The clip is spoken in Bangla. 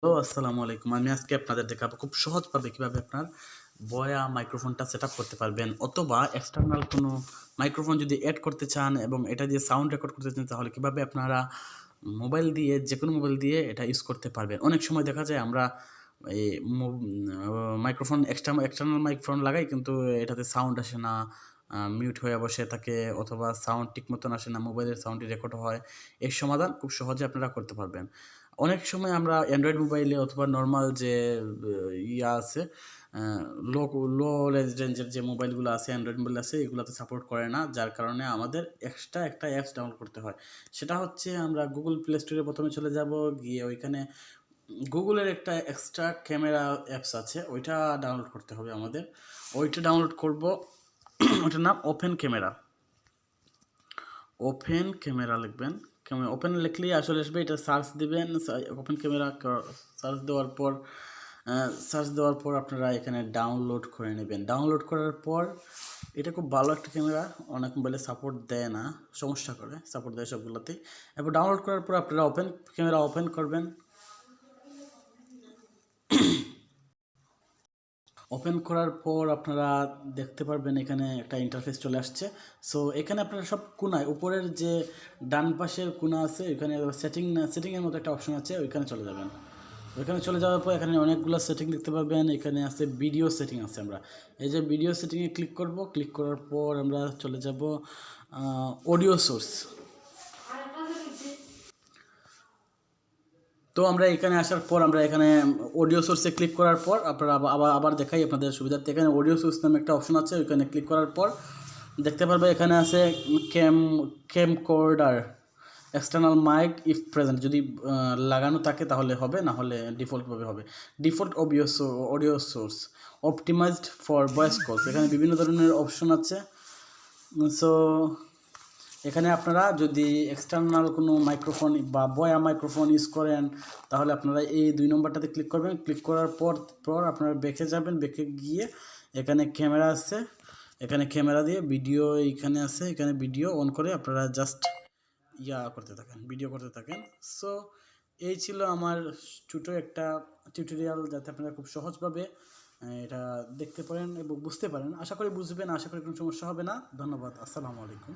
হ্যালো, আসসালামু আলাইকুম। আমি আজকে আপনাদের দেখাবো খুব সহজভাবে কিভাবে আপনার বয়া মাইক্রোফোনটা সেটআপ করতে পারবেন, অথবা এক্সটার্নাল কোনো মাইক্রোফোন যদি এড করতে চান এবং এটা দিয়ে সাউন্ড রেকর্ড করতে চান, তাহলে কিভাবে আপনারা মোবাইল দিয়ে, যেকোনো মোবাইল দিয়ে এটা ইউজ করতে পারবেন। অনেক সময় দেখা যায় আমরা এই মাইক্রোফোন এক্সটার্নাল মাইক্রোফোন লাগাই, কিন্তু এটাতে সাউন্ড আসে না, মিউট হয়ে বসে থাকে, অথবা সাউন্ড ঠিক মতন আসে না, মোবাইলের সাউন্ডই রেকর্ড হয়। এর সমাধান খুব সহজে আপনারা করতে পারবেন। অনেক সময় আমরা অ্যান্ড্রয়েড মোবাইলে অথবা নর্মাল যে ইয়া আছে, লো লো রেঞ্জের যে মোবাইলগুলো আছে, অ্যান্ড্রয়েড মোবাইল আছে, এগুলোতে সাপোর্ট করে না, যার কারণে আমাদের এক্সট্রা একটা অ্যাপস ডাউনলোড করতে হয়। সেটা হচ্ছে আমরা গুগল প্লে স্টোরে প্রথমে চলে যাব, গিয়ে ওইখানে গুগলের একটা এক্সট্রা ক্যামেরা অ্যাপস আছে, ওইটা ডাউনলোড করতে হবে আমাদের। ওইটা ডাউনলোড করব, ওইটার নাম ওপেন ক্যামেরা। ওপেন ক্যামেরা লিখবেন, ওপেন লিখলেই আসলে আসবে, এটা সার্চ দিবেন, ওপেন ক্যামেরা সার্চ দেওয়ার পর আপনারা এখানে ডাউনলোড করে নেবেন। ডাউনলোড করার পর এটা খুব ভালো একটা ক্যামেরা, অনেক মোবাইলে সাপোর্ট দেয় না, সমস্যা করে, সাপোর্ট দেয় সবগুলোতেই। এরপর ডাউনলোড করার পর আপনারা ওপেন ক্যামেরা ওপেন করবেন। ওপেন করার পর আপনারা দেখতে পারবেন এখানে একটা ইন্টারফেস চলে আসছে। সো এখানে আপনারা সব কোণায়, উপরের যে ডান পাশের কোণা আছে, ওইখানে সেটিংয়ের মতো একটা অপশন আছে, ওইখানে চলে যাবেন। ওইখানে চলে যাওয়ার পর এখানে অনেকগুলো সেটিং দেখতে পারবেন। এখানে আছে ভিডিও সেটিং আছে, আমরা এই যে ভিডিও সেটিংয়ে ক্লিক করব। ক্লিক করার পর আমরা চলে যাব অডিও সোর্স। তো আমরা এখানে আসার পর আমরা এখানে অডিও সোর্সে ক্লিক করার পর আপনারা আবার দেখাই আপনাদের সুবিধার্থে, এখানে অডিও সোর্স নামে একটা অপশন আছে, ওইখানে ক্লিক করার পর দেখতে পারবে এখানে আছে camcorder external mic if present, যদি লাগানো থাকে তাহলে হবে, না হলে ডিফল্টভাবে হবে। Default audio source optimised for voice কলস, এখানে বিভিন্ন ধরনের অপশন আছে। সো এখানে আপনারা যদি এক্সটার্নাল কোনো মাইক্রোফোন বা বয়া মাইক্রোফোন ইউজ করেন, তাহলে আপনারা এই 2 নম্বরটাতে ক্লিক করবেন। ক্লিক করার পর আপনারা ব্যাকে যাবেন। ব্যাকে গিয়ে এখানে ক্যামেরা আছে, এখানে ক্যামেরা দিয়ে ভিডিও এইখানে আছে, এখানে ভিডিও অন করে আপনারা জাস্ট করতে থাকেন, ভিডিও করতে থাকেন। সো এই ছিল আমার ছোটো একটা টিউটোরিয়াল, যাতে আপনারা খুব সহজভাবে এটা দেখতে পারেন এবং বুঝতে পারেন। আশা করি বুঝবেন, আশা করি কোনো সমস্যা হবে না। ধন্যবাদ, আসসালামু আলাইকুম।